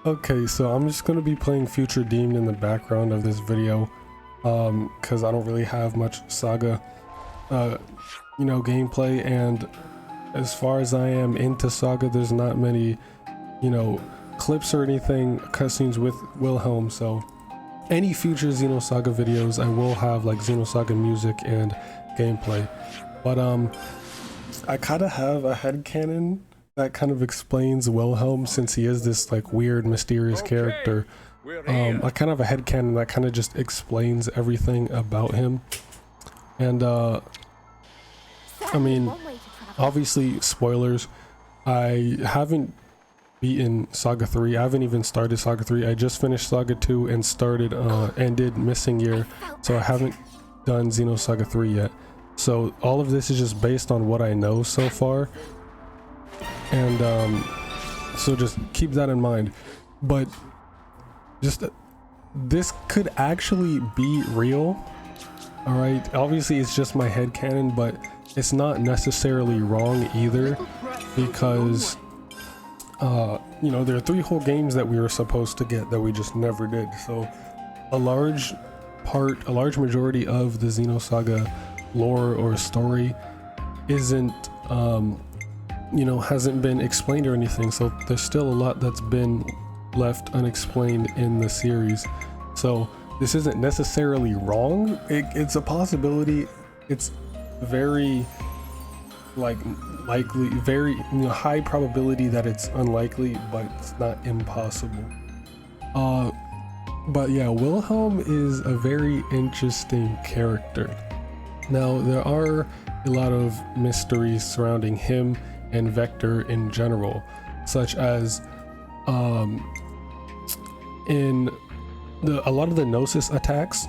Okay, so I'm just gonna be playing Future Deemed in the background of this video, because I don't really have much Saga, gameplay, and as far as I am into Saga, there's not many, clips or anything, cutscenes with Wilhelm, so any future Xenosaga videos, I will have like Xenosaga music and gameplay, but I kind of have a headcanon that kind of explains Wilhelm, since he is this like weird, mysterious character. I kind of have a headcanon that kind of just explains everything about him. And I mean, obviously spoilers, I haven't beaten Saga 3. I haven't even started Saga 3. I just finished Saga 2 and started ended Missing Year, so I haven't done Xenosaga 3 yet. So all of this is just based on what I know so far, and so just keep that in mind. But just this could actually be real, all right? Obviously it's just my headcanon, but it's not necessarily wrong either, because there are 3 whole games that we were supposed to get that we just never did. So a large majority of the Xenosaga lore or story isn't hasn't been explained or anything, so there's still a lot that's been left unexplained in the series. So this isn't necessarily wrong, it's a possibility. It's very likely, very high probability that it's unlikely, but it's not impossible. But yeah, Wilhelm is a very interesting character. Now, there are a lot of mysteries surrounding him and Vector in general, such as a lot of the Gnosis attacks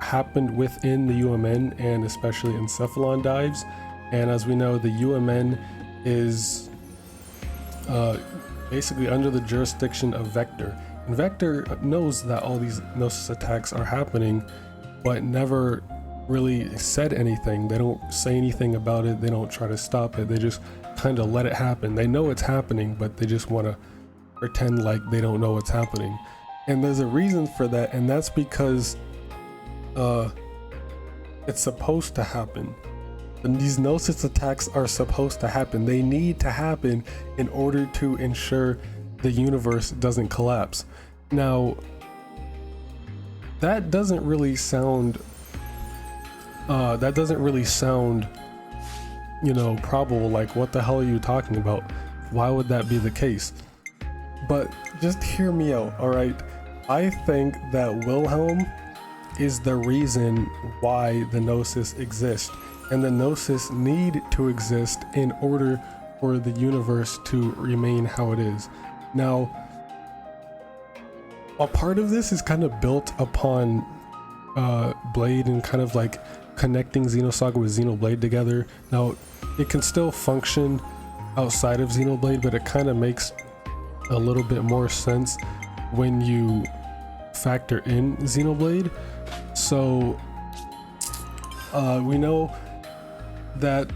happened within the UMN, and especially Encephalon dives. And as we know, the UMN is basically under the jurisdiction of Vector. And Vector knows that all these Gnosis attacks are happening, but never really said anything. They don't say anything about it, they don't try to stop it, they just kind of let it happen. They know it's happening, but they just want to pretend like they don't know what's happening. And there's a reason for that, and that's because it's supposed to happen. And these Gnosis attacks are supposed to happen. They need to happen in order to ensure the universe doesn't collapse. Now, that doesn't really sound probable. Like, what the hell are you talking about? Why would that be the case? But just hear me out, all right? I think that Wilhelm is the reason why the Gnosis exist, and the Gnosis need to exist in order for the universe to remain how it is. Now, a part of this is kind of built upon Blade and kind of like connecting Xenosaga with Xenoblade together. Now, it can still function outside of Xenoblade, but it kind of makes a little bit more sense when you factor in Xenoblade. So we know that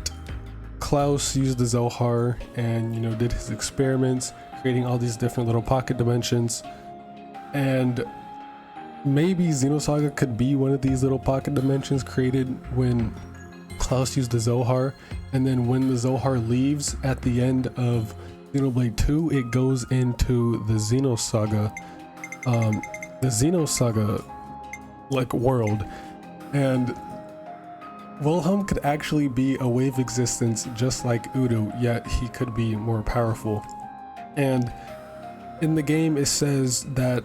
Klaus used the Zohar and did his experiments, creating all these different little pocket dimensions, and maybe Xenosaga could be one of these little pocket dimensions created when Klaus used the Zohar. And then when the Zohar leaves at the end of Xenoblade 2, it goes into the Xenosaga like world, and Wilhelm could actually be a wave existence just like Udo, yet he could be more powerful. And in the game it says that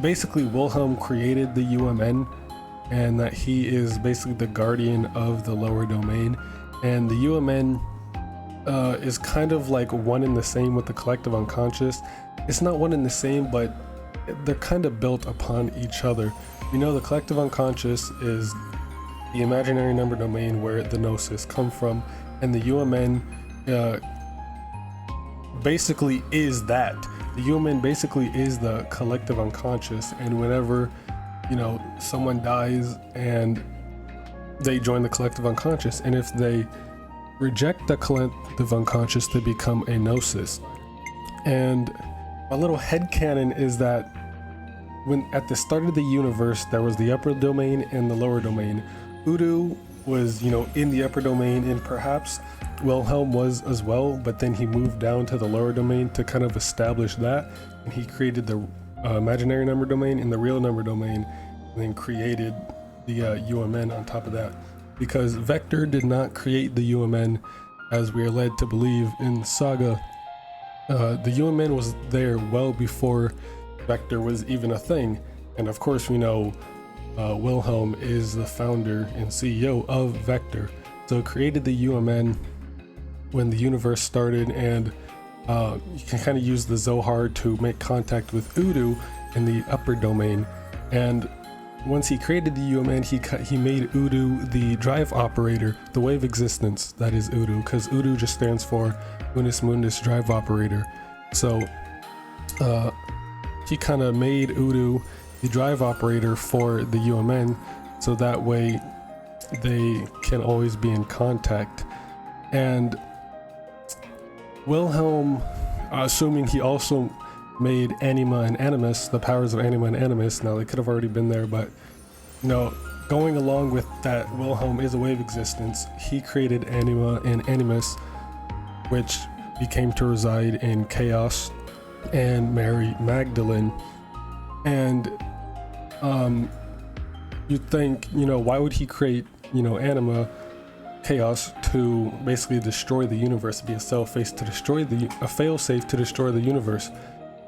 basically Wilhelm created the UMN, and that he is basically the guardian of the lower domain, and the UMN is kind of like one and the same with the collective unconscious. It's not one and the same, but they're kind of built upon each other. The collective unconscious is the imaginary number domain where the Gnosis come from, and the UMN basically is that. The UMN basically is the collective unconscious, and whenever someone dies and they join the collective unconscious, and if they reject the collective unconscious to become a Gnosis. And my little headcanon is that when at the start of the universe there was the upper domain and the lower domain. Udo was, you know, in the upper domain, and perhaps Wilhelm was as well, but then he moved down to the lower domain to kind of establish that, and he created the imaginary number domain and the real number domain, and then created the UMN on top of that, because Vector did not create the UMN as we are led to believe in Saga. The UMN was there well before Vector was even a thing, and of course we know Wilhelm is the founder and CEO of Vector, so created the UMN when the universe started, and you can kind of use the Zohar to make contact with Udo in the upper domain. And once he created the UMN, he made Udo the drive operator, the wave existence that is Udo, because Udo just stands for Unus Mundus drive operator. So he kind of made Udo the drive operator for the UMN, so that way they can always be in contact. And Wilhelm, assuming he also made Anima and Animus, the powers of Anima and Animus. Now they could have already been there, but you know, going along with that, Wilhelm is a wave existence. He created Anima and Animus, which became to reside in Chaos and Mary Magdalene. And you'd think, you know, why would he create, you know, Anima, Chaos, to basically destroy the universe, be a failsafe to destroy the universe,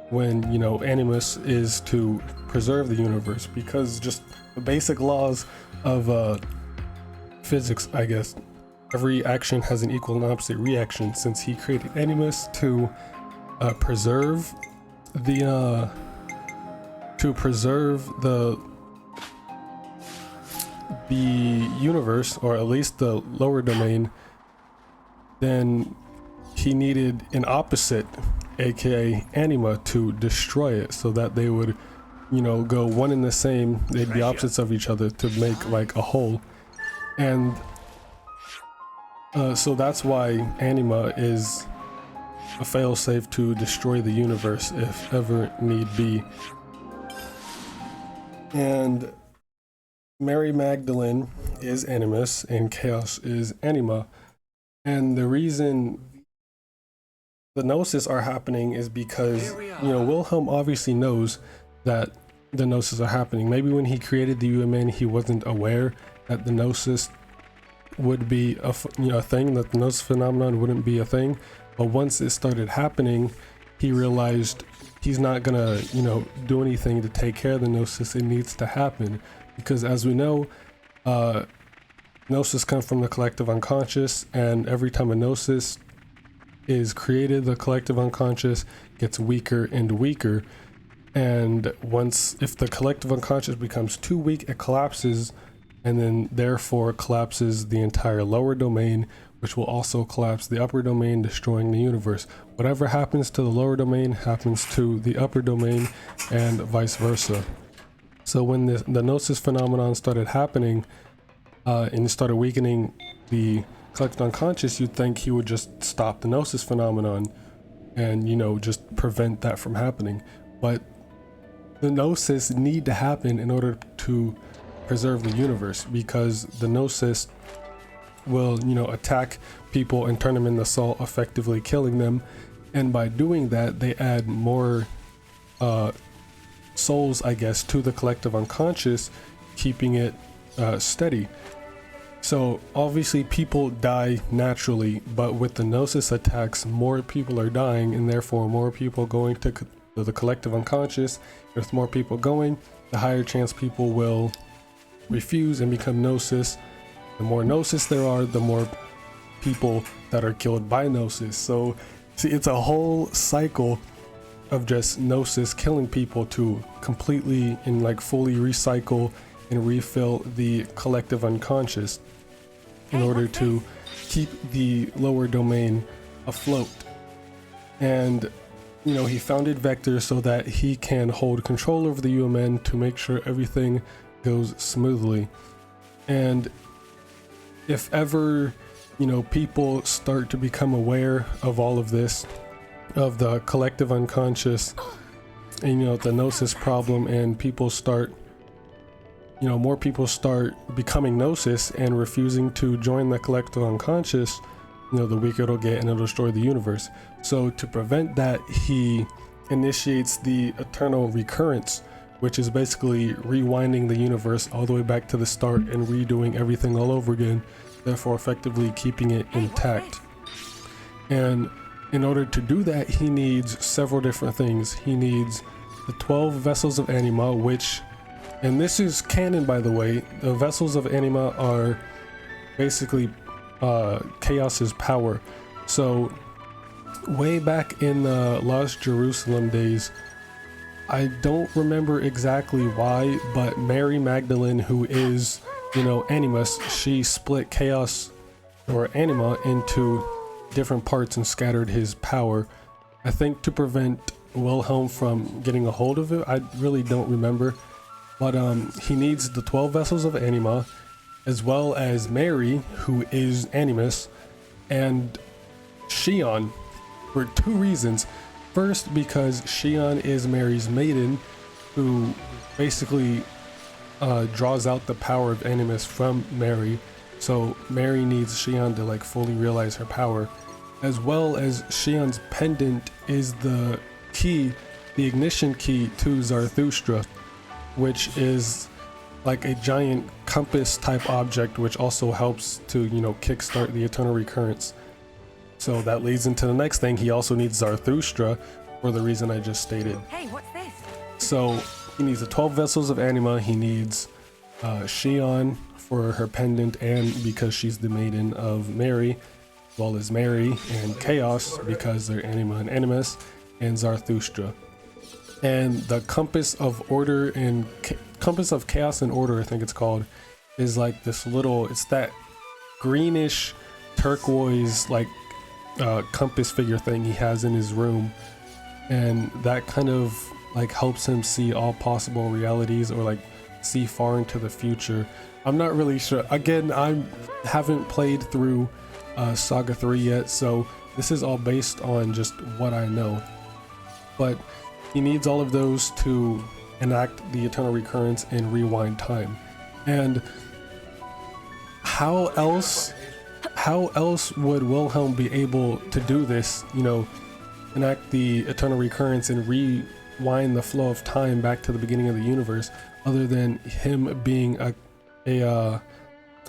when, you know, Animus is to preserve the universe? Because just the basic laws of physics, I guess, every action has an equal and opposite reaction. Since he created Animus to preserve the universe, or at least the lower domain, then he needed an opposite, aka Anima, to destroy it, so that they would, you know, go one and the same. They'd be opposites of each other to make like a whole. And so that's why Anima is a failsafe to destroy the universe if ever need be. And Mary Magdalene is Animus and Chaos is Anima. And the reason the Gnosis are happening is because, you know, Wilhelm obviously knows that the Gnosis are happening. Maybe when he created the UMN, he wasn't aware that the Gnosis would be a thing, that the Gnosis phenomenon wouldn't be a thing. But once it started happening, he realized he's not gonna, you know, do anything to take care of the Gnosis. It needs to happen, because as we know, Gnosis come from the collective unconscious, and every time a Gnosis is created, the collective unconscious gets weaker and weaker. And once, if the collective unconscious becomes too weak, it collapses, and then therefore collapses the entire lower domain, which will also collapse the upper domain, destroying the universe. Whatever happens to the lower domain happens to the upper domain, and vice versa. So when the Gnosis phenomenon started happening, and it started weakening the collective unconscious, you'd think he would just stop the Gnosis phenomenon and, you know, just prevent that from happening. But the Gnosis need to happen in order to preserve the universe, because the Gnosis will, you know, attack people and turn them into salt, effectively killing them. And by doing that, they add more souls, I guess, to the collective unconscious, keeping it steady. So obviously people die naturally, but with the Gnosis attacks, more people are dying, and therefore more people going to the collective unconscious. With more people going, the higher chance people will refuse and become Gnosis. The more Gnosis there are, the more people that are killed by Gnosis. So see, it's a whole cycle of just Gnosis killing people to completely and like fully recycle and refill the collective unconscious in order to keep the lower domain afloat. And, you know, he founded Vector so that he can hold control over the UMN to make sure everything goes smoothly. And if ever you know, people start to become aware of all of this, of the collective unconscious, and, you know, the Gnosis problem, and people start, you know, more people start becoming Gnosis and refusing to join the collective unconscious, you know, the weaker it'll get and it'll destroy the universe. So to prevent that, he initiates the eternal recurrence, which is basically rewinding the universe all the way back to the start and redoing everything all over again, therefore effectively keeping it intact. And in order to do that, he needs several different things. He needs the 12 vessels of Anima, which, and this is canon by the way, the vessels of Anima are basically Chaos's power. So way back in the Lost Jerusalem days, I don't remember exactly why, but Mary Magdalene, who is, you know, Animus, she split Chaos or Anima into different parts and scattered his power. I think to prevent Wilhelm from getting a hold of it. I really don't remember. But he needs the 12 vessels of Anima, as well as Mary, who is Animus, and Xion, for two reasons. First, because Xion is Mary's maiden, who basically draws out the power of Animus from Mary. So Mary needs Xion to like fully realize her power, as well as Xion's pendant is the key, the ignition key to Zarathustra, which is like a giant compass type object, which also helps to, you know, kickstart the eternal recurrence. So that leads into the next thing. He also needs Zarathustra for the reason I just stated. Hey, what's this? So he needs the 12 vessels of Anima. He needs Xion for her pendant, and because she's the maiden of Mary, as well as Mary and Chaos because they're Anima and Animus, and Zarathustra. And the compass of order and compass of chaos and order, I think it's called, is like this little, it's that greenish turquoise like compass figure thing he has in his room, and that kind of like helps him see all possible realities, or like see far into the future. I'm not really sure. Again, I haven't played through Saga 3 yet, so this is all based on just what I know. But he needs all of those to enact the eternal recurrence and rewind time. And how else would Wilhelm be able to do this, you know, enact the eternal recurrence and rewind the flow of time back to the beginning of the universe, other than him being a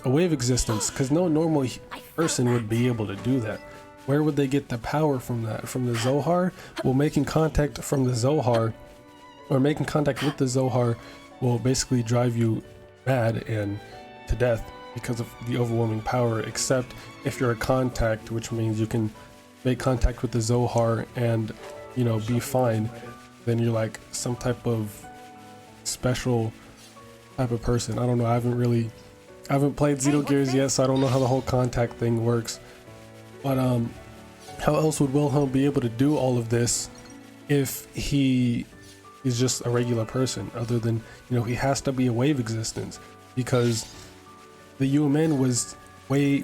wave existence? Because no normal person would be able to do that. Where would they get the power from that? From the Zohar? Well, making contact from the Zohar, or making contact with the Zohar, will basically drive you mad and to death because of the overwhelming power, except if you're a contact, which means you can make contact with the Zohar and, you know, be fine. Then you're like some type of special type of person. I don't know. I haven't played Xenogears yet, so I don't know how the whole contact thing works. But how else would Wilhelm be able to do all of this if he is just a regular person, other than, you know, he has to be a wave existence, because the UMN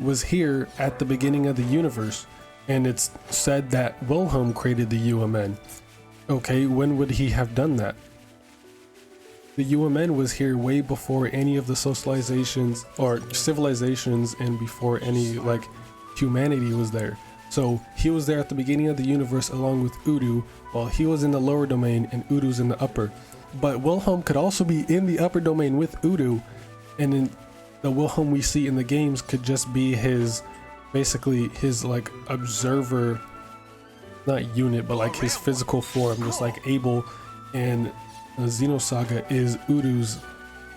was here at the beginning of the universe, and it's said that Wilhelm created the UMN. Okay, when would he have done that? The UMN was here way before any of the socializations or civilizations, and before any like humanity was there. So he was there at the beginning of the universe along with Udu, while he was in the lower domain and Udu's in the upper. But Wilhelm could also be in the upper domain with Udu, and then the Wilhelm we see in the games could just be his, basically his like observer, not unit, but like his physical form, just like Abel in the Xenosaga is Udu's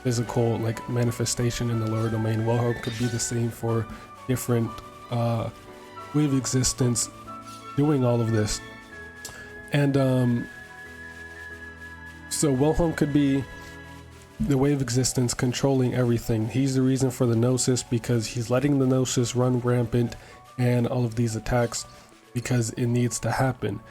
physical like manifestation in the lower domain. Wilhelm could be the same for different wave existence doing all of this. And so Wilhelm could be the wave existence controlling everything. He's the reason for the Gnosis, because he's letting the Gnosis run rampant and all of these attacks because it needs to happen.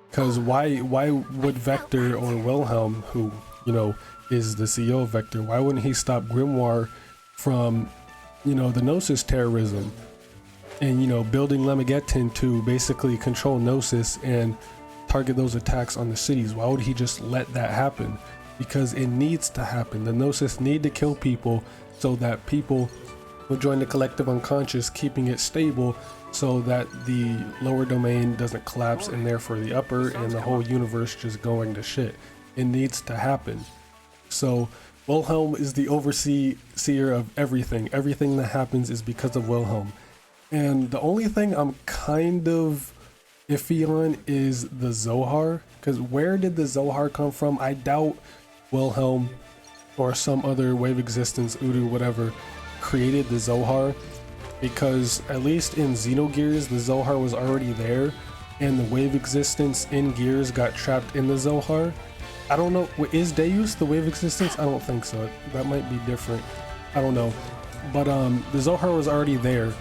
Because why would Vector or Wilhelm, who, you know, is the CEO of Vector, why wouldn't he stop Grimoire from, you know, the Gnosis terrorism? and, you know, building Lemegetin to basically control Gnosis and target those attacks on the cities. Why would he just let that happen? Because it needs to happen. The Gnosis need to kill people so that people will join the collective unconscious, keeping it stable so that the lower domain doesn't collapse and therefore the upper, and the whole universe just going to shit. It needs to happen. So Wilhelm is the overseer of everything. Everything that happens is because of Wilhelm. And the only thing I'm kind of iffy on is the Zohar, because where did the Zohar come from? I doubt Wilhelm or some other wave existence, Udu, whatever, created the Zohar, because at least in Xenogears the Zohar was already there, and the wave existence in Gears got trapped in the Zohar. I don't know, is Deus the wave existence? I don't think so. That might be different. I don't know. But the Zohar was already there,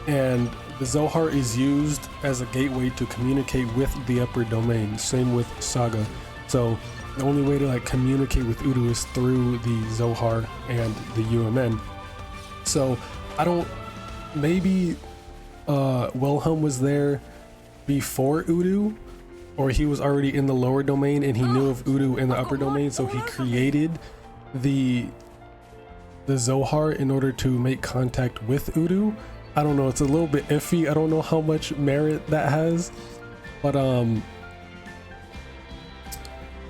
and the Zohar is used as a gateway to communicate with the upper domain. Same with Saga. So the only way to like communicate with Udu is through the Zohar and the UMN. So I don't, maybe Wilhelm was there before Udu, or he was already in the lower domain and he knew of Udu in the upper domain, so he created the Zohar in order to make contact with Udu. I don't know, it's a little bit iffy. I don't know how much merit that has, but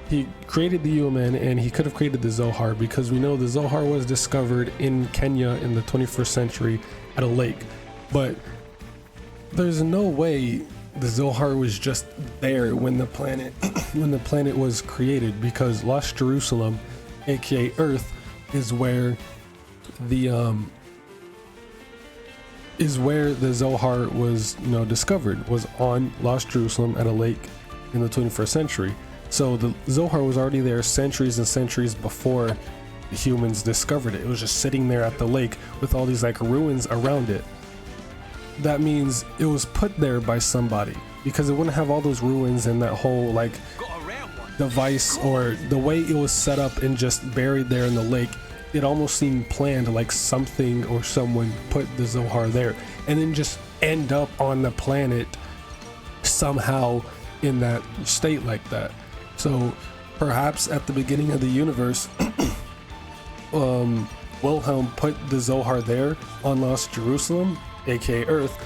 he created the UMN and he could have created the Zohar, because we know the Zohar was discovered in Kenya in the 21st century at a lake. But there's no way the Zohar was just there when the planet was created, because Lost Jerusalem, aka Earth, is where the Zohar was, you know, discovered, was on Lost Jerusalem at a lake in the 21st century. So the Zohar was already there centuries and centuries before the humans discovered it. It was just sitting there at the lake with all these like ruins around it. That means it was put there by somebody, because it wouldn't have all those ruins and that whole like device, or the way it was set up and just buried there in the lake. It almost seemed planned, like something or someone put the Zohar there and then just end up on the planet somehow in that state like that. So perhaps at the beginning of the universe, Wilhelm put the Zohar there on Lost Jerusalem, aka Earth,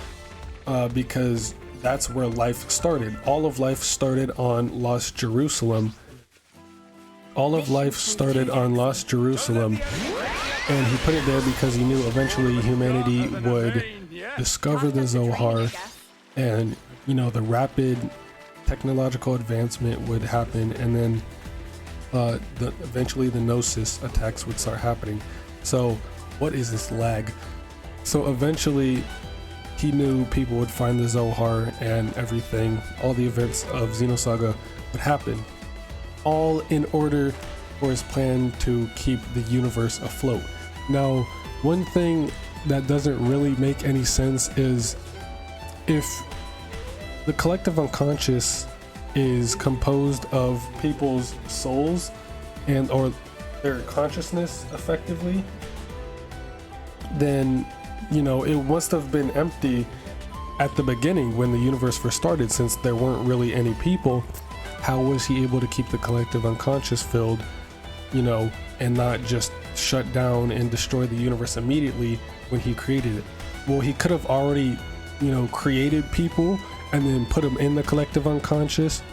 because that's where life started. All of life started on Lost Jerusalem. All of life started on Lost Jerusalem, and he put it there because he knew eventually humanity would discover the Zohar, and, you know, the rapid technological advancement would happen, and then eventually the Gnosis attacks would start happening. So what is this lag? So eventually he knew people would find the Zohar and everything, all the events of Xenosaga would happen, all in order for his plan to keep the universe afloat. Now, one thing that doesn't really make any sense is, if the collective unconscious is composed of people's souls and or their consciousness effectively, then, you know, it must have been empty at the beginning when the universe first started, since there weren't really any people. How was he able to keep the collective unconscious filled, you know, and not just shut down and destroy the universe immediately when he created it? Well, he could have already, you know, created people and then put them in the collective unconscious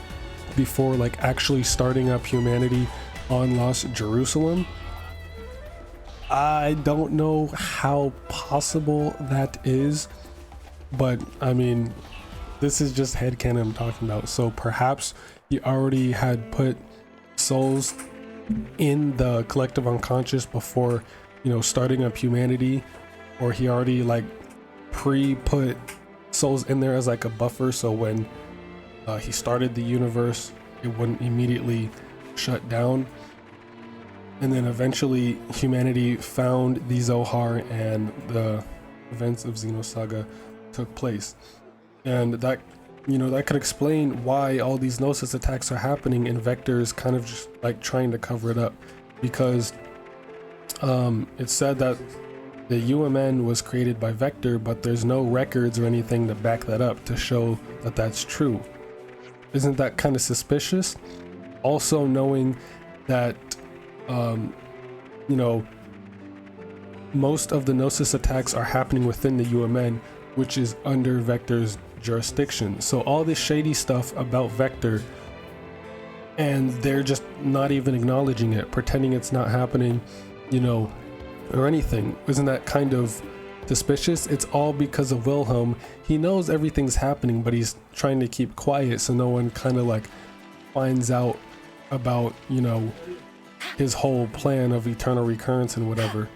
before like actually starting up humanity on Lost Jerusalem. I don't know how possible that is, but I mean, this is just headcanon I'm talking about. So perhaps he already had put souls in the collective unconscious before, you know, starting up humanity, or he already like pre-put souls in there as like a buffer, so when he started the universe it wouldn't immediately shut down. And then eventually humanity found the Zohar and the events of Xenosaga took place, and that, you know, that could explain why all these Gnosis attacks are happening, and Vector is kind of just like trying to cover it up, because it's said that the UMN was created by Vector, but there's no records or anything to back that up to show that that's true. Isn't that kind of suspicious? Also knowing that, you know, most of the Gnosis attacks are happening within the UMN, which is under Vector's jurisdiction. So all this shady stuff about Vector, and they're just not even acknowledging it, pretending it's not happening, you know, or anything. Isn't that kind of suspicious? It's all because of Wilhelm. He knows everything's happening, but he's trying to keep quiet so no one kind of like finds out about, you know, his whole plan of eternal recurrence and whatever.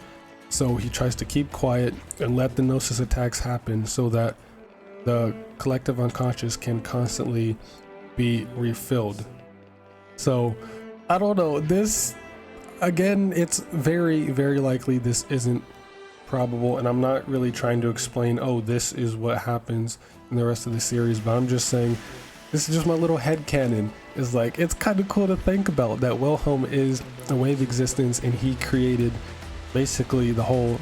So he tries to keep quiet and let the Gnosis attacks happen so that the collective unconscious can constantly be refilled. So I don't know, this again, it's very, very likely this isn't probable, and I'm not really trying to explain, oh, this is what happens in the rest of the series, but I'm just saying this is just my little headcanon. Is like, it's kind of cool to think about that Wilhelm is a wave existence, and he created basically the whole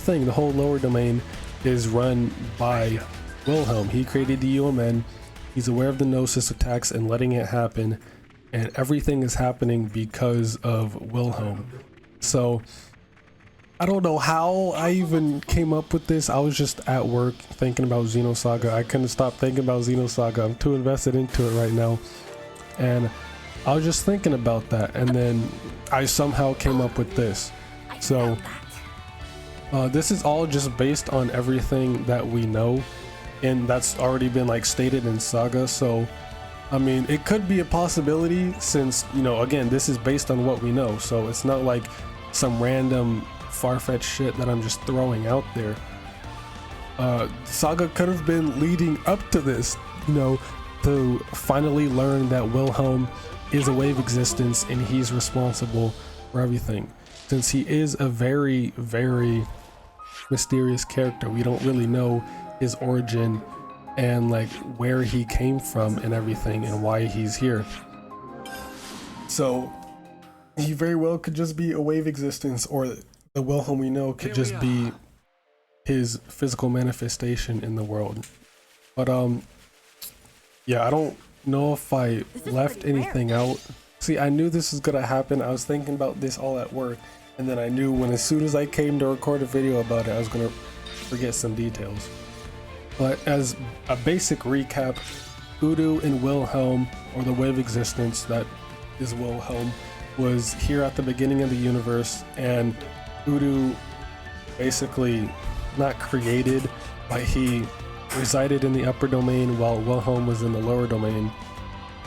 thing. The whole lower domain is run by Wilhelm. He created the UMN. He's aware of the Gnosis attacks and letting it happen, and everything is happening because of Wilhelm. So I don't know how I even came up with this. I was just at work thinking about Xenosaga. I couldn't stop thinking about Xenosaga. I'm too invested into it right now, and I was just thinking about that, and then I somehow came up with this. So this is all just based on everything that we know, and that's already been like stated in Saga. So I mean, it could be a possibility since, you know, again, this is based on what we know, so it's not like some random far-fetched shit that I'm just throwing out there. Saga could have been leading up to this, you know, to finally learn that Wilhelm is a wave existence and he's responsible for everything. Since he is a very, very mysterious character, we don't really know his origin and like where he came from and everything and why he's here. So he very well could just be a wave existence, or the Wilhelm we know could just be his physical manifestation in the world. But yeah, I don't know if I left anything out. See, I knew this was gonna happen. I was thinking about this all at work, and then I knew when as soon as I came to record a video about it, I was gonna forget some details. But as a basic recap, Udo and Wilhelm, or the wave existence that is Wilhelm, was here at the beginning of the universe, and Udo basically not created, but he resided in the upper domain while Wilhelm was in the lower domain,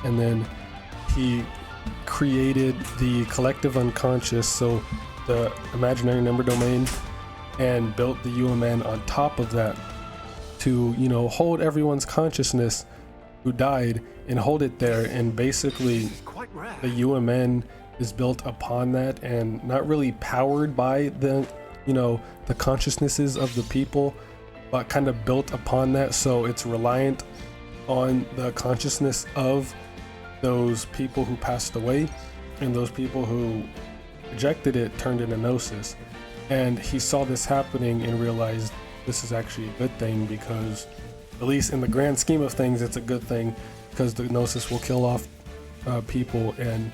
and then he created the collective unconscious, so the imaginary number domain, and built the UMN on top of that to, you know, hold everyone's consciousness who died and hold it there. And basically the UMN is built upon that and not really powered by the, you know, the consciousnesses of the people, but kind of built upon that. So it's reliant on the consciousness of those people who passed away, and those people who rejected it turned into Gnosis. And he saw this happening and realized this is actually a good thing, because at least in the grand scheme of things, it's a good thing, because the Gnosis will kill off people and,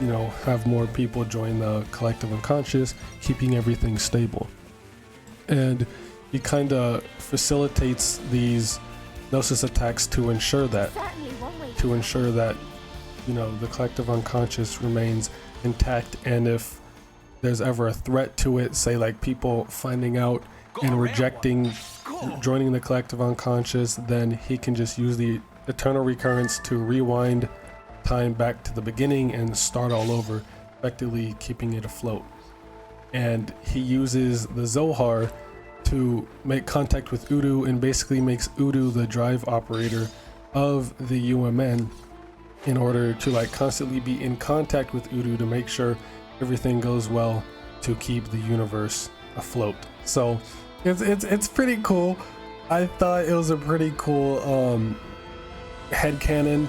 you know, have more people join the collective unconscious, keeping everything stable. And he kind of facilitates these Gnosis attacks to ensure that, you know, the collective unconscious remains intact. And if there's ever a threat to it, say like people finding out and rejecting joining the collective unconscious, then he can just use the eternal recurrence to rewind time back to the beginning and start all over, effectively keeping it afloat. And he uses the Zohar to make contact with Udo, and basically makes Udo the drive operator of the UMN, in order to like constantly be in contact with Udo to make sure everything goes well to keep the universe afloat. So it's pretty cool. I thought it was a pretty cool headcanon.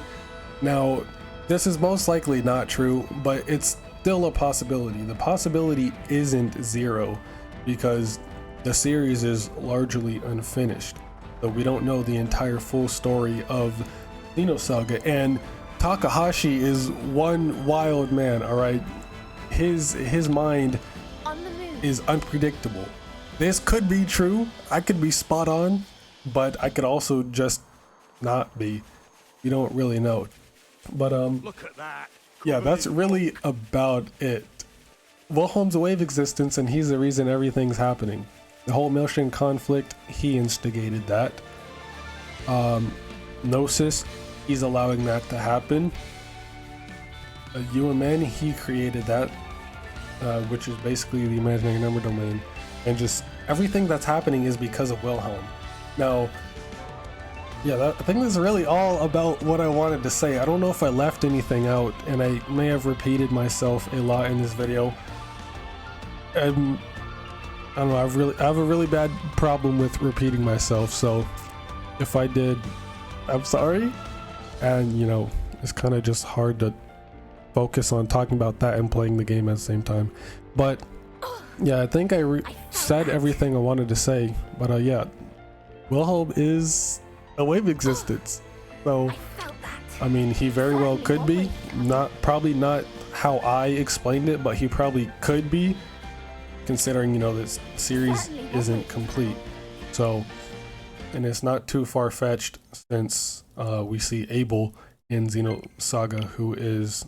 Now, this is most likely not true, but it's still a possibility. The possibility isn't zero, because the series is largely unfinished. So we don't know the entire full story of Xenosaga, and Takahashi is one wild man, all right? His mind is unpredictable. This could be true, I could be spot on, but I could also just not be. You don't really know. But Look at that. yeah, that's really about it. Wilhelm's a wave existence, and he's the reason everything's happening. The whole Miltian conflict, he instigated that. Gnosis, he's allowing that to happen. UMN, he created that, which is basically the imaginary number domain. And just everything that's happening is because of Wilhelm. Now, yeah, I think that's really all about what I wanted to say. I don't know if I left anything out, and I may have repeated myself a lot in this video. I don't know, I have a really bad problem with repeating myself, so if I did, I'm sorry. And you know, it's kind of just hard to focus on talking about that and playing the game at the same time. But yeah, I think I said everything I wanted to say. But yeah, Wilhelm is a wave existence, so I mean, he very well could be, probably not how I explained it, but he probably could be, considering, you know, this series isn't complete. So, and it's not too far-fetched, since we see Abel in Xenosaga, who is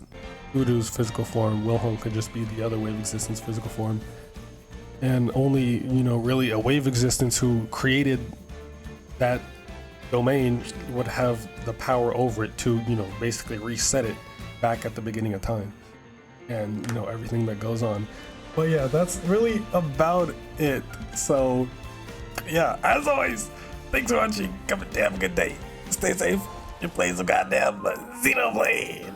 Voodoo's physical form. Wilhelm could just be the other wave existence physical form, and only, you know, really a wave existence who created that domain would have the power over it to, you know, basically reset it back at the beginning of time, and, you know, everything that goes on. But yeah, that's really about it. So yeah, as always, thanks for watching. Have a damn good day. Stay safe and play some goddamn Xenoblade.